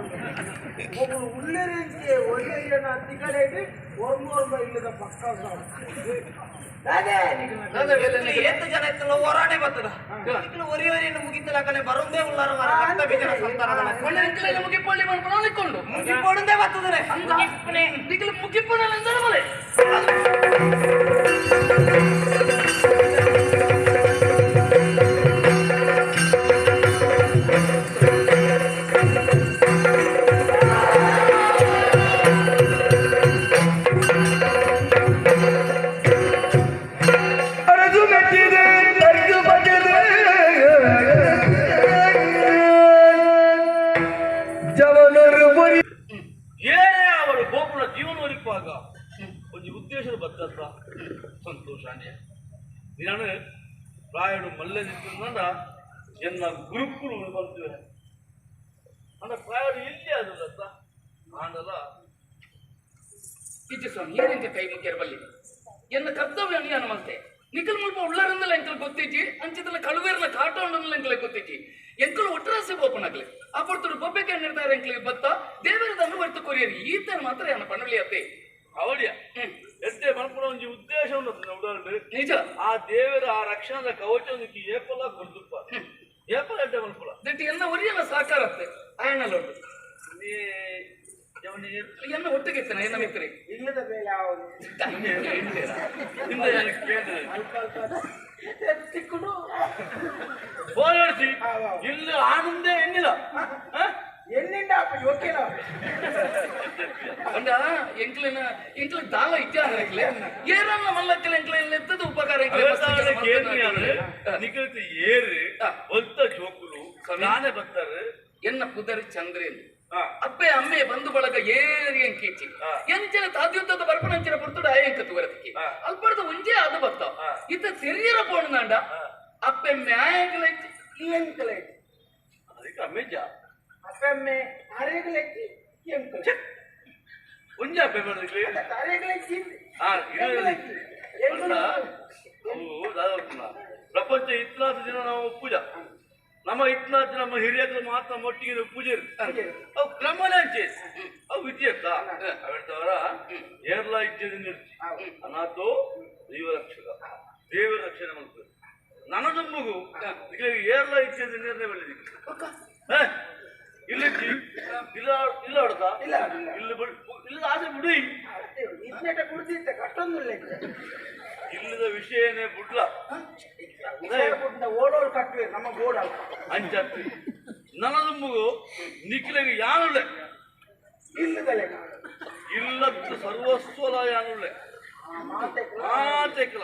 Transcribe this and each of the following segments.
ಒಬ್ಬರು ಉಳ್ಳೇರಿಗೆ ಒಳ್ಳೆಯನ ತಿಗಡೆಗೆ ಒರ್ಮೋರ್ಮ ಇಲ್ಲದ ಪಕ್ಕ ಎಂತ ಜನ ಇತ್ತಲ್ಲ ಹೋರಾಟೆ ಬರ್ತದ ಒರಿಯೊರಿಯನ್ನು ಮುಗಿತಲ್ಲ ಕಲೆ ಬರುವುದೇ ಉಳ್ಳಾರ ಮುಗಿಪೊಳ್ಳಿ ಮಾಡ್ಕೊಂಡು ನಿಕ್ಕೊಂಡು ಮುಗಿಪೊಡಂದೇ ಬರ್ತದೆ ಮುಗಿಪೊಡಲ್ಲ ಅಂದರೆ ಸಂತೋಷ ನಾನು ಪ್ರಾಯಡು ಮಲ್ಲೆ ನಿಂತ ಎನ್ನ ಗುರುಕುಲು ಬರ್ತೇವೆ ಅಂದ್ರೆ ಪ್ರಾಯಡು ಎಲ್ಲಿ ಅದಲ್ಲ ನಾನಲ್ಲ ಇಜ್ಜ ಸ್ವಾಮಿ ಏನೆಂತ ಕೈ ಮುಖ್ಯರ ಬಲ್ಲಿ ಎನ್ನ ಕರ್ತವ್ಯ ಅನುಮಂತೆ ನಿಖಲ್ ಮುಲ್ಪ ಉಳ್ಳಾರಂದಲ್ಲ ಎಂಕಲ್ ಗೊತ್ತಿಜ್ಜಿ ಅಂಚಿದಲ್ಲ ಕಳುವೇರ್ಲ ಕಾಟ ಉಂಡಲ್ಲ ಎಂಕಲೆ ಗೊತ್ತಿಜ್ಜಿ ಎಂಕಲು ಒಟ್ಟರಾಸೆ ಬೋಪನಾಗ್ಲಿ ಅಪ್ಪಡ್ತರು ಬೊಬ್ಬೆಗೆ ನಿರ್ಧಾರ ಎಂಕಲಿಗೆ ಬತ್ತ ದೇವರದನ್ನು ವರ್ತು ಕೊರಿಯರಿ ಈತನ ಮಾತ್ರ ಎನ್ನ ಪಣವಳಿ ಅತ್ತೆ ಅವಳಿಯ ಎಷ್ಟೇ ಮಲ್ಪುಣ ಒಂದು ಉದ್ದೇಶ ಉಂಟು ನಿಜ ಆ ದೇವರ ಆ ರಕ್ಷಣದ ಕವಚ ಏಪಲ ಕೊಡ್ದುಪ್ಪ ಏಪಲ ಎಡ್ಡೆ ಮಲ್ಪುಳ ದಟ್ಟಿ ಎನ್ನ ಒರಿಯಲ್ಲ ಸಾಕಾರತ್ತೆ ಆಯಣ್ಣಲ್ಲ ಉಂಟು ಎನ್ನ ಒಟ್ಟಿಗೆ ಇರ್ತೇನೆ ಎನ್ನ ಮಿತ್ರಿ ಇಲ್ಲದ ಮೇಲೆ ಯಾವುದು ಸಿಕ್ಕುಡು ಹೋರಾಡಿಸಿ ಇಲ್ಲಿ ಆನಂದೇ ಎನ್ನಿಲ್ಲ ಎನ್ನಿಂದ ಓಕೆನಾ ಅಂದ ಎಂಕ್ಲಿನ ಎಂಕ್ಲ ದಾಲ ಇತ್ಯಾದ ಏರನ್ನ ಮಲ್ಲಕ್ಕಲ ಎಂಕ್ಲ ಎತ್ತದ ಉಪಕಾರ ನಿಖಿತ ಏರು ಒಲ್ತ ಜೋಕುಲು ನಾನೇ ಬರ್ತಾರೆ ಎನ್ನ ಪುದರಿ ಚಂದ್ರೇನ್ ಅಪ್ಪೆ ಅಮ್ಮೆ ಬಂಧು ಬಳಗ ಏರಿ ಅಂಕಿಚ್ಚಿ ಎಂಚಿನ ತಾದ್ಯುದ್ಧದ ಬರ್ಪಣಂಚಿನ ಪುರ್ತುಡು ಆಯಂಕ ತುವರತಿಕ್ಕಿ ಅಲ್ಪಡ್ದ ಒಂಜೇ ಅದು ಬರ್ತಾವ ಇತ್ತ ತೆರಿಯರ ಪೋಣನಾಂಡ ಅಪ್ಪೆ ಮ್ಯಾಯಗಲೈತಿ ಎಂಕಲೈತಿ ಅದಕ್ಕೆ ಅಮ್ಮೆಜ್ಜ ಅಪ್ಪೆಮ್ಮೆ ಅರೆಗಲೈತಿ ಎಂಕಲ ಒಂಜೆ ಅಪ್ಪೆ ಮಾಡಿದ್ವಿ ಅರೆಗಲೈತಿ ಪ್ರಪಂಚ ಇತ್ನಾಥ ದಿನ ನಾವು ಪೂಜಾ ನಮ್ಮ ಇತ್ನಾಥ ನಮ್ಮ ಹಿರಿಯರು ಮಾತ್ರ ಮೊಟ್ಟಿಗೆ ಪೂಜೆ ಅವು ಕ್ರಮನೇ ಅವು ವಿದ್ಯೆತ್ತ ಅವರ ಏರ್ಲ ಇಜ್ಜದಿಂದ ಅನಾಥೋ ದೈವರಕ್ಷಕ ದೇವರ ರಕ್ಷಣೆ ಮಾಡ್ತಾರೆ ನನ್ನ ಮಗು ಏರ್ಲ ಇಜ್ಜದ ನಿರ್ಣಯ ಬೆಳೆದಿಕ್ಕೆ ಇಲ್ಲ ಇಲ್ಲ ಇಲ್ಲ ಹೊಡ್ದ ಇಲ್ಲ ಇಲ್ಲದ ಆಸೆ ಬಿಡಿ ಇದ್ನೇಟ ಕುಡ್ದಿದ್ದೆ ಕಷ್ಟೊಂದಿಲ್ಲ ಇಲ್ಲದ ವಿಷಯನೇ ಬಿಡ್ಲ ಓಡೋಳು ಕಟ್ಟುವೆ ನಮ್ಮ ಬೋರ್ಡ್ ಅಂಚತ್ತಿ ನನ್ನದು ಮಗು ನಿಖಿಲಿಗೆ ಯಾನುಳ್ಳೆ ಇಲ್ಲದಲ್ಲ ಇಲ್ಲದ್ದು ಸರ್ವಸ್ವಲ ಯಾನುಳ್ಳೆ ಮಾತೆಕ್ಲ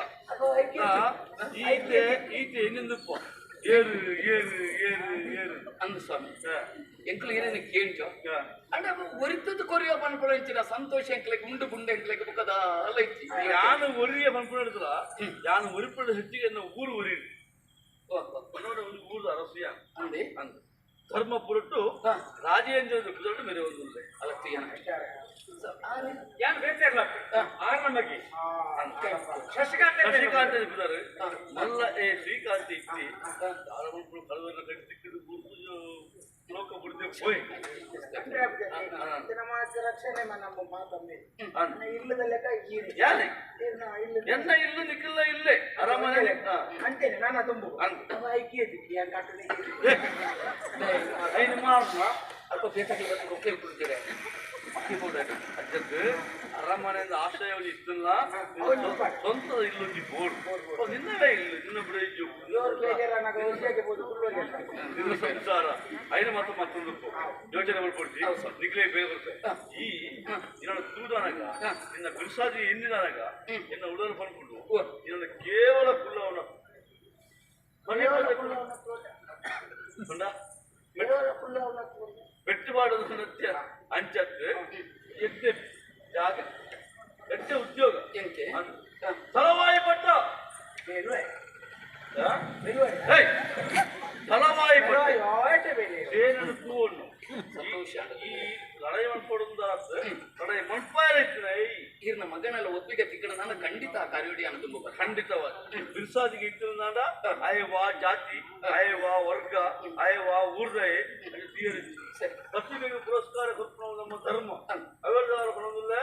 ಈತೆ ಈತೆ ಇನ್ನೊಂದಪ್ಪ ಏರು ಏರು ಏರು ಏರು ಅಂದ ಸ್ವಾಮಿ ಎಂಕ್ಲು ಏನೇನು ಕೇಂಚೋ ಅಂಡ ಒರಿತದ್ದು ಕೊರಿಯೋ ಪನ್ಪುಳಿಂಚಿನ ಸಂತೋಷ ಎಂಕ್ಲೆಗೆ ಉಂಡು ಗುಂಡೆ ಎಂಕ್ಲೆಗೆ ಬುಕ್ಕದ ಅಲ್ಲ ಇಚ್ಚಿ ಯಾನು ಒರಿಯ ಪನ್ಪುಳಿಡ್ತಲ್ಲ ಯಾನು ಒರಿಪಡ ಹೆಚ್ಚಿಗೆ ಊರು ಒರಿ ಒಂದು ಊರು ಅರಸಿಯ ಅಂದೆ ಅಂದ ಧರ್ಮ ಪುರಟ್ಟು ರಾಜೇಂದ್ರ ಕುದರಟ್ಟು ಮೇರೆ ಒಂದು ಅಲಕ್ತಿಯನ ಯಾನು ಬೇಕಿರಲ್ಲ ಆರ್ನಮಗೆ ಶಶಿಕಾಂತ ಬಿಡರು ಮಲ್ಲ ಏ ಶ್ರೀಕಾಂತ ಇತ್ತಿ ಕಳವನ್ನ ಕಟ್ಟಿ ಸಿಕ್ಕಿದ್ದು ಲೋಕ ಬಿಡ್ದೆ ಹೋಯ್ ರಕ್ಷಣೆ ನಮ್ಮ ಮಾತಮ್ಮೆ ಇಲ್ಲದ ಲೆಕ್ಕ ಯಾನೆ ಎನ್ನ ಇಲ್ಲ ನಿಕ್ಕಿಲ್ಲ ಇಲ್ಲೇ ಅರಮನೆ ಅಂತೇನೆ ನಾನು ತುಂಬು ಐಕ್ಯ ಐದು ಮಾರ್ನ ಅಲ್ಪ ಬೇಕಾಗಿ ಕೇಳ್ಕೊಳ್ತೀರಿ ಅಜ್ಜಕ್ಕೆ ಅರಮನೆಯಿಂದ ಆಶ್ರಯವನ್ನು ಇತ್ತಲ್ಲ ಸ್ವಂತದ ಇಲ್ಲೊಂದು ಬೋರ್ಡ್ ನಿನ್ನವೇ ಇಲ್ಲ ನಿನ್ನ ಬಿಡ ನಿನ್ನ ಸಂಸಾರ ಐನ ಮಾತ್ರ ಮತ್ತೊಂದು ಯೋಚನೆ ಮಾಡ್ಕೊಡ್ತಿ ನಿಗ್ಲೇ ಬೇಗ ಬರ್ತದೆ ಈ ನಿನ್ನ ತೂದಾನಾಗ ನಿನ್ನ ಬಿರ್ಸಾದಿ ಎಂದಿನಾಗ ನಿನ್ನ ಉಡಲು ಬಂದ್ಕೊಂಡು ನಿನ್ನ ಕೇವಲ ಕುಲ್ಲವನ ಬೆಟ್ಟು ಮಾಡೋದು ಸತ್ಯ ಅಂಚಕ್ಕೆ ಎತ್ತೆ ಜಾಗ ಎತ್ತೆ ಉದ್ಯೋಗ ತಲವಾಯಿ ಪಟ್ಟ ತಲವಾಯಿ ಪಟ್ಟ ಏನನ್ನು ತೂವನ್ನು ಈ ಲಡೈ ಮಣ್ಪೊಡುದಾದ್ರೆ ಲಡೈ ಮಣ್ಪಾಯ ಈರ್ನ ಮಗನೆಲ್ಲ ಒಪ್ಪಿಗೆ ತಿಕ್ಕಣ ನಾನು ಖಂಡಿತ ಆ ಕಾರ್ಯೋಡಿ ಅನ್ನು ತುಂಬ ಖಂಡಿತವಾಗಿ ಬಿರ್ಸಾದಿಗೆ ಇಟ್ಟು ನಾಡ ಆಯವಾ ಜಾತಿ ಆಯವಾ ವರ್ಗ ಆಯವಾ ಊರ್ದಯ ಒಟ್ಟಿಗೆ ಸರಿ ಪ್ರತಿಭೆಗೆ ಪುರಸ್ಕಾರ ಕೊಟ್ಟು ನಮ್ಮ ಧರ್ಮ ಅವೆಲ್ಲರ ಕೊಡೋದಿಲ್ಲ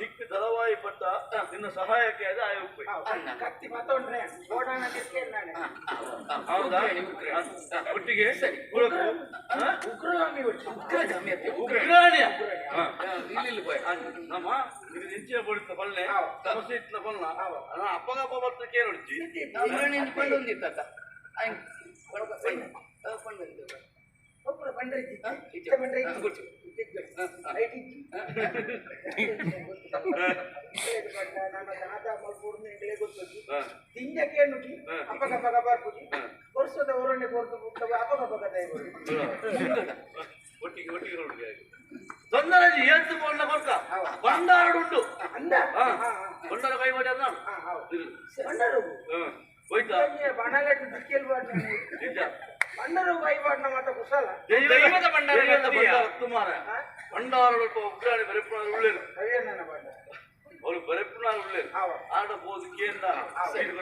ನಿಕ್ಕ ದಳವಾಯಿ ಪಟ್ಟ ನಿನ್ನ ಸಹಾಯಕ್ಕೆ ಅದು ಆಯೋಗ ಕತ್ತಿ ಮಾತಾಡ್ರೆ ಓಡಾಣ ನಾನೇ ಹೌದಾ ಒಟ್ಟಿಗೆ ಉಗ್ರಗಾಮಿ ಉಗ್ರಗಾಮಿ ಅಂತ ಉಗ್ರಾಣಿಯ ಇಲ್ಲಿ ಬಾಯ್ ನಮ್ಮ ಇದು ನೆಂಚಿನ ಬಡಿತ ಬಲ್ಲೆ ಸಮಸ್ಯೆ ಇತ್ತಿನ ಬಲ್ಲ ಅಪ್ಪಗಪ್ಪ ಬರ್ತ ಕೇಳೊಡ್ಚಿ ನಿಂತ್ಕೊಂಡು ಒಂದಿತ್ತ ಒಬ್ಬರು ಬಂದ್ರೆ ತಿಂಜಕ್ಕೆ ನುಟಿ ಅಪ್ಪಗಪ್ಪಗ ಬರ್ಬೋದು ವರ್ಷದ ಹೊರನೆ ಕೊಡ್ತು ಅಪ್ಪಗಪ್ಪಗದ ಒಟ್ಟಿಗೆ ಒಟ್ಟಿಗೆ ನೋಡಿ ತೊಂದರೆಜಿ ಏತ್ತು ಕೊಂಡ ಕೊಡ್ಕ ಬಂಡಾರುಂಡು ಅಂದ ಬಂಡಾರ ಕೈ ಮಾಡಿ ಅನ್ನ ಬಂಡರು ಹೋಯ್ತಾ ಬಣಗಟ್ಟು ದಿಕ್ಕಲ್ ನಿಜ ಬಂಡರು ಕೈವಾಡ್ನ ಮಾತ ಕುಶಲ ದೈವದ ಬಂಡಾರ ತುಮಾರ ಬಂಡಾರು ಉಗ್ರಾಣಿ ಬರೆಪ್ಪುನಾರು ಉಳ್ಳೇರು ಅಯ್ಯಣ್ಣ ಬಂಡ ಅವರು ಬರೆಪ್ಪುನಾರು ಉಳ್ಳೇರು ಆಡ ಬೋದು ಕೇಂದ್ರ ಸರಿ